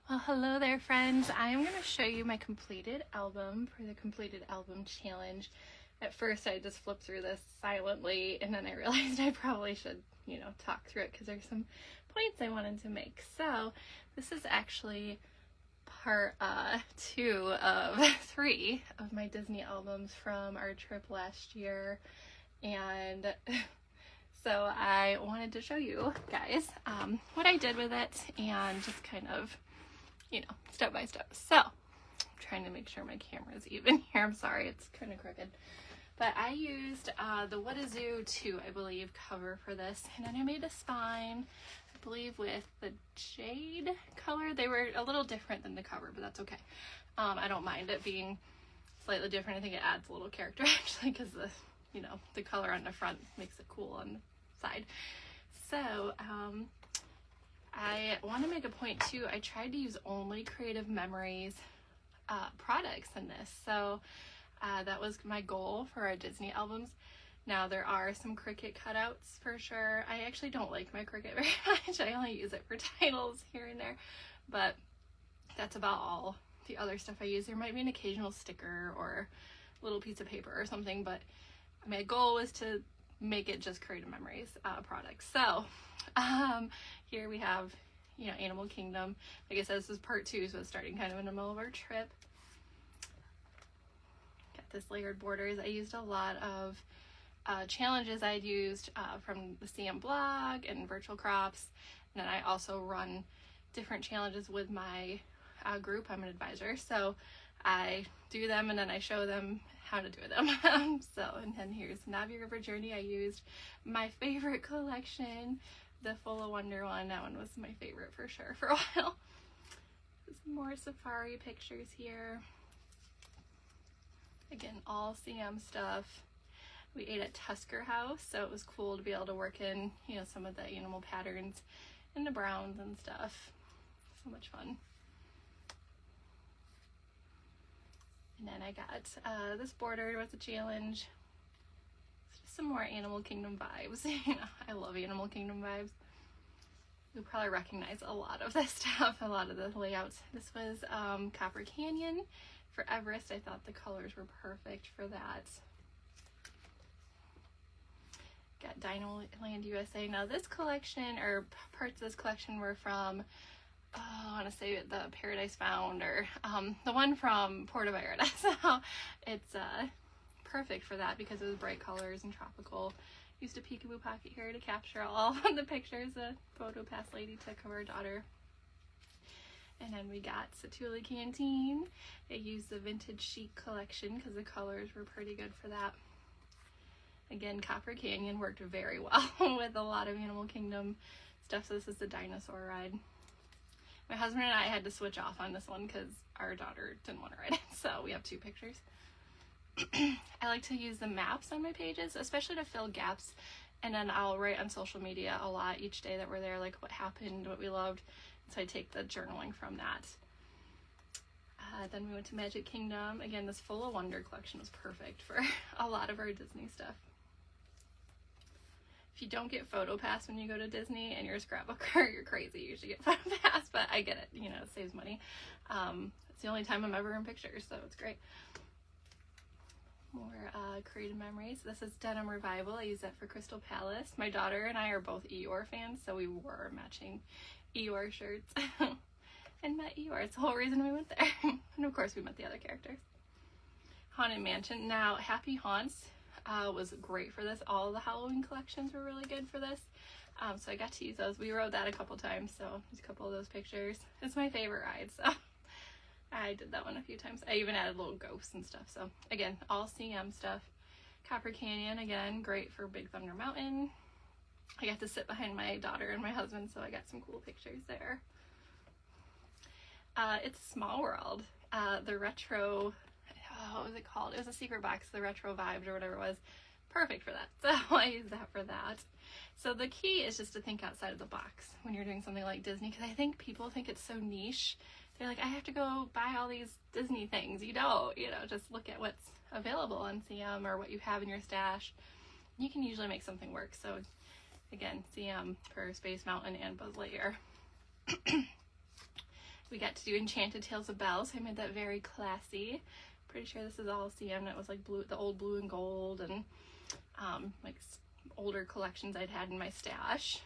Well, hello there, friends. I am going to show you my completed album for the completed album challenge. At first, I just flipped through this silently, and then I realized I probably should, talk through it because there's some points I wanted to make. So, this is actually part 2 of 3 of my Disney albums from our trip last year, and so I wanted to show you guys what I did with it and just kind of step by step. So, I'm trying to make sure my camera's even here. I'm sorry, it's kind of crooked. But I used the What a Zoo 2, I believe, cover for this. And then I made a spine, I believe, with the jade color. They were a little different than the cover, but that's okay. I don't mind it being slightly different. I think it adds a little character, actually, because the color on the front makes it cool on the side. So, I want to make a point too. I tried to use only Creative Memories products in this, so that was my goal for our Disney albums. Now there are some Cricut cutouts for sure. I actually don't like my Cricut very much. I only use it for titles here and there, but that's about all the other stuff I use. There might be an occasional sticker or a little piece of paper or something, but my goal was to make it just Creative Memories products. So here we have, Animal Kingdom. Like I said, this is part 2, so it's starting kind of in the middle of our trip. Got this layered borders. I used a lot of challenges I'd used from the CM blog and virtual crops. And then I also run different challenges with my group. I'm an advisor, so I do them and then I show them how to do them. And then here's Navi River Journey. I used my favorite collection, the Full of Wonder one. That one was my favorite for sure for a while. Some more safari pictures here. Again, all CM stuff. We ate at Tusker House, so it was cool to be able to work in, some of the animal patterns and the browns and stuff. So much fun. And then I got this border was a challenge. Just some more Animal Kingdom vibes. I love Animal Kingdom vibes. You'll probably recognize a lot of this stuff, a lot of the layouts. This was Copper Canyon for Everest. I thought the colors were perfect for that. Got Dino Land USA. Now this collection, or parts of this collection, were from I want to say the Paradise Found, or the one from Puerto Vallarta. So it's perfect for that because it was bright colors and tropical. Used a peekaboo pocket here to capture all of the pictures the photo pass lady took of our daughter. And then we got Satuli Canteen. I used the Vintage Chic collection because the colors were pretty good for that. Again, Copper Canyon worked very well with a lot of Animal Kingdom stuff. So this is the dinosaur ride. My husband and I had to switch off on this one because our daughter didn't want to ride it, so we have 2 pictures. I like to use the maps on my pages, especially to fill gaps, and then I'll write on social media a lot each day that we're there, like what happened, what we loved, so I take the journaling from that. Then we went to Magic Kingdom. Again, this Full of Wonder collection was perfect for a lot of our Disney stuff. If you don't get PhotoPass when you go to Disney and you're a scrapbooker, you're crazy. You should get PhotoPass, but I get it. It saves money. It's the only time I'm ever in pictures, so it's great. More Creative Memories. This is Denim Revival. I use that for Crystal Palace. My daughter and I are both Eeyore fans, so we wore matching Eeyore shirts and met Eeyore. It's the whole reason we went there. And of course, we met the other characters. Haunted Mansion. Now, Happy Haunts was great for this. All the Halloween collections were really good for this. So I got to use those. We rode that a couple times, so there's a couple of those pictures. It's my favorite ride, so I did that one a few times. I even added little ghosts and stuff. So again, all CM stuff. Copper Canyon, again, great for Big Thunder Mountain. I got to sit behind my daughter and my husband, so I got some cool pictures there. It's Small World. The retro, what was it called? It was a secret box, the retro vibes or whatever it was. Perfect for that. So I use that for that. So the key is just to think outside of the box when you're doing something like Disney, because I think people think it's so niche. They're like, I have to go buy all these Disney things. You don't, just look at what's available on CM or what you have in your stash. You can usually make something work. So again, CM for Space Mountain and Buzz Lightyear. we got to do Enchanted Tales of Belle, so I made that very classy. Pretty sure this is all CM. It was like blue, the old blue and gold, and like older collections I'd had in my stash.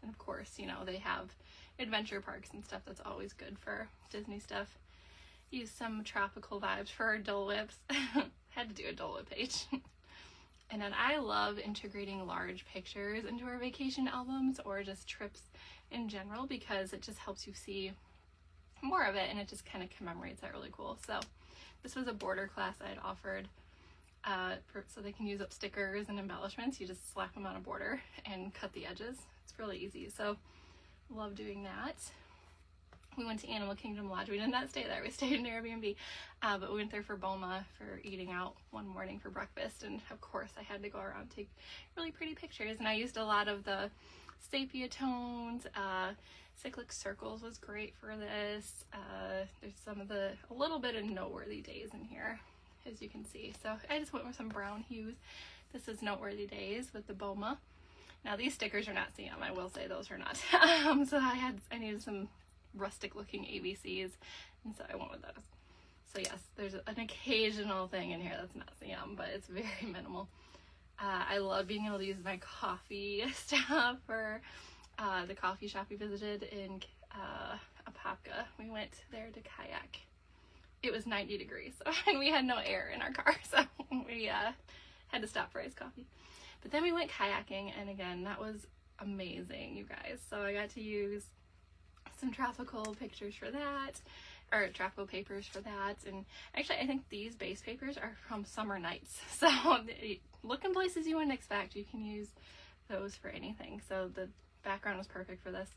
And of course, you know, they have adventure parks and stuff. That's always good for Disney stuff. Use some tropical vibes for our Dole Whips. Had to do a Dole Whip page. And then I love integrating large pictures into our vacation albums or just trips in general, because it just helps you see more of it, and it just kind of commemorates that really cool. So this was a border class I had offered so they can use up stickers and embellishments. You just slap them on a border and cut the edges. It's really easy, so love doing that. We went to Animal Kingdom Lodge. We did not stay there. We stayed in Airbnb, but we went there for BOMA, for eating out one morning for breakfast, and of course I had to go around and take really pretty pictures, and I used a lot of the sepia tones. Cyclic Circles was great for this. There's a little bit of Noteworthy Days in here, as you can see. So I just went with some brown hues. This is Noteworthy Days with the BOMA. Now these stickers are not CM, I will say those are not. So I needed some rustic looking ABCs, and so I went with those. So yes, there's an occasional thing in here that's not CM, but it's very minimal. I love being able to use my coffee stuff for the coffee shop we visited in Apopka. We went there to kayak. It was 90 degrees, so, and we had no air in our car, so we had to stop for iced coffee. But then we went kayaking, and again, that was amazing, you guys. So I got to use some tropical pictures for that, or tropical papers for that, and actually I think these base papers are from Summer Nights, so look in places you wouldn't expect. You can use those for anything. So the background was perfect for this.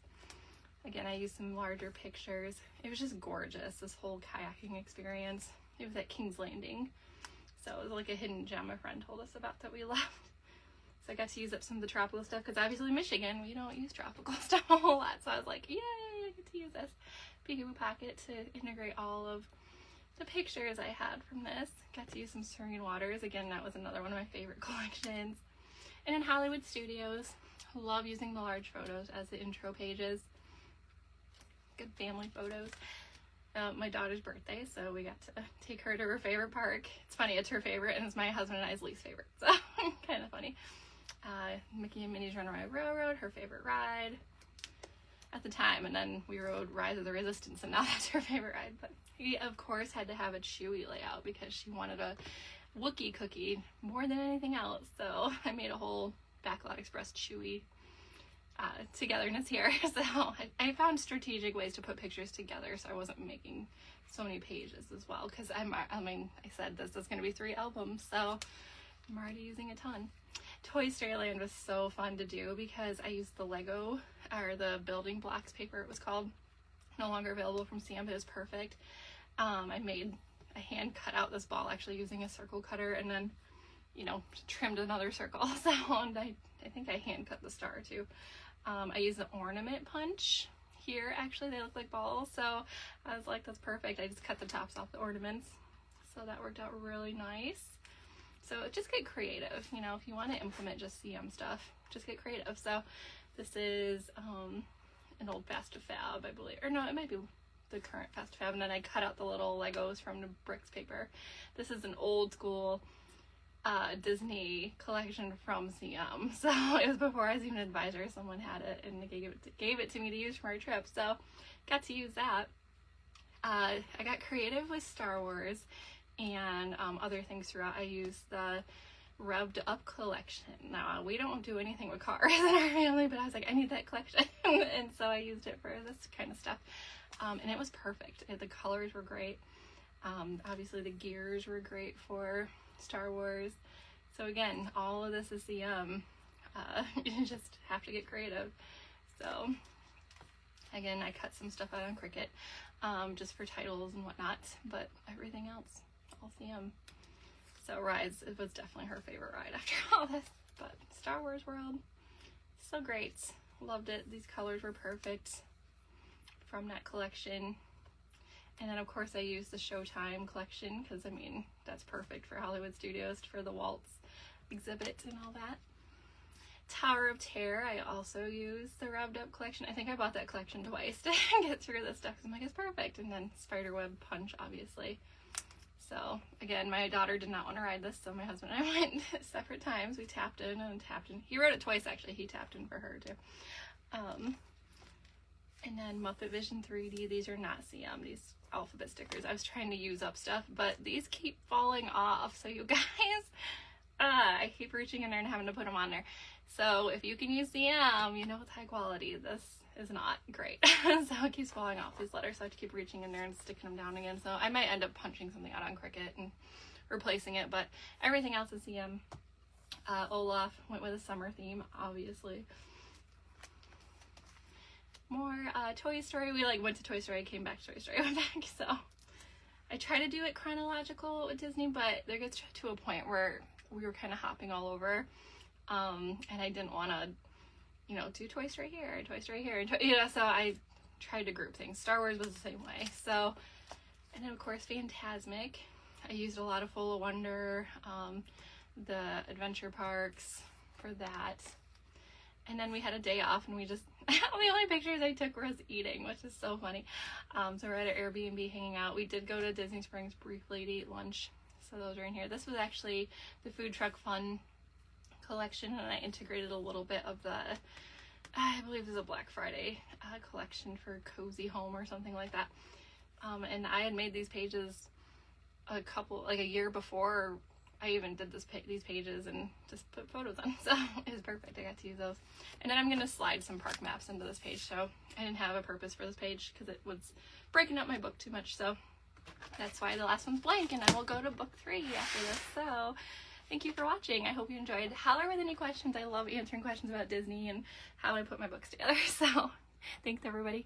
Again, I used some larger pictures. It was just gorgeous, this whole kayaking experience. It was at King's Landing, so it was like a hidden gem a friend told us about that we loved. So I got to use up some of the tropical stuff, because obviously Michigan, we don't use tropical stuff a whole lot. So I was like, yay, I get to use this Peekaboo Pocket to integrate all of the pictures I had from this. Got to use some Serene Waters. Again, that was another one of my favorite collections. And in Hollywood Studios, love using the large photos as the intro pages. Good family photos. My daughter's birthday, so we got to take her to her favorite park. It's funny, it's her favorite, and it's my husband and I's least favorite, so kind of funny. Mickey and Minnie's Runaway Railroad, her favorite ride at the time, and then we rode Rise of the Resistance, and now that's her favorite ride. But we, of course, had to have a Chewie layout because she wanted a Wookiee cookie more than anything else, so I made a whole Backlot Express Chewie togetherness here. So I found strategic ways to put pictures together so I wasn't making so many pages as well, because I said this is going to be 3 albums, so I'm already using a ton. Toy Story Land was so fun to do because I used the Lego, or the building blocks paper it was called, no longer available from CM, but it was perfect. I hand cut out this ball actually using a circle cutter, and then, you know, trimmed another circle. So I think I hand cut the star too. I used the ornament punch here. Actually, they look like balls, so I was like, that's perfect. I just cut the tops off the ornaments, so that worked out really nice. So just get creative, you know, if you want to implement just CM stuff, just get creative. So this is an old Fast Fab, I believe, or no, it might be the current Fast Fab, and then I cut out the little Legos from the bricks paper. This is an old school Disney collection from CM, so it was before I was even an advisor. Someone had it and they gave it to me to use for our trip, so got to use that. I got creative with Star Wars and other things throughout. I used the Revved Up collection. Now, we don't do anything with cars in our family, but I was like, I need that collection, and so I used it for this kind of stuff, and it was perfect. The colors were great. Obviously the gears were great for Star Wars. So again, all of this is CM. You just have to get creative. So again, I cut some stuff out on Cricut, just for titles and whatnot, but everything else, all CM. So Rise, it was definitely her favorite ride after all this, but Star Wars World, so great. Loved it. These colors were perfect from that collection. And then of course I used the Showtime collection, because I mean, that's perfect for Hollywood Studios, for the Waltz exhibit and all that. Tower of Terror, I also use the Revved Up collection. I think I bought that collection twice to get through this stuff. I'm like, it's perfect. And then Spiderweb Punch, obviously. So again, my daughter did not want to ride this, so my husband and I went separate times. We tapped in and tapped in. He rode it twice, actually. He tapped in for her too. And then Muppet Vision 3D. These are not CM, these alphabet stickers. I was trying to use up stuff, but these keep falling off. So you guys, I keep reaching in there and having to put them on there. So if you can use CM, you know it's high quality. This is not great. So it keeps falling off, these letters, so I have to keep reaching in there and sticking them down again. So I might end up punching something out on Cricut and replacing it, but everything else is CM. Olaf went with a summer theme, obviously. More Toy Story. We went to Toy Story, came back to Toy Story, went back. So I try to do it chronological with Disney, but there gets to a point where we were kind of hopping all over, and I didn't want to, you know, do Toy Story here, Toy Story here, and so I tried to group things. Star Wars was the same way. So, and then of course Fantasmic. I used a lot of Full of Wonder, the adventure parks for that. And then we had a day off and we just, the only pictures I took was eating, which is so funny. So we're at an Airbnb hanging out. We did go to Disney Springs briefly to eat lunch. So those are in here. This was actually the Food Truck Fun collection, and I integrated a little bit of the, I believe it was a Black Friday collection for Cozy Home or something like that. And I had made these pages a year before I even did these pages and just put photos on. So it was perfect. I got to use those. And then I'm going to slide some park maps into this page. So I didn't have a purpose for this page because it was breaking up my book too much. So that's why the last one's blank, and I will go to book 3 after this. So thank you for watching. I hope you enjoyed. Holler with any questions. I love answering questions about Disney and how I put my books together. So thanks, everybody.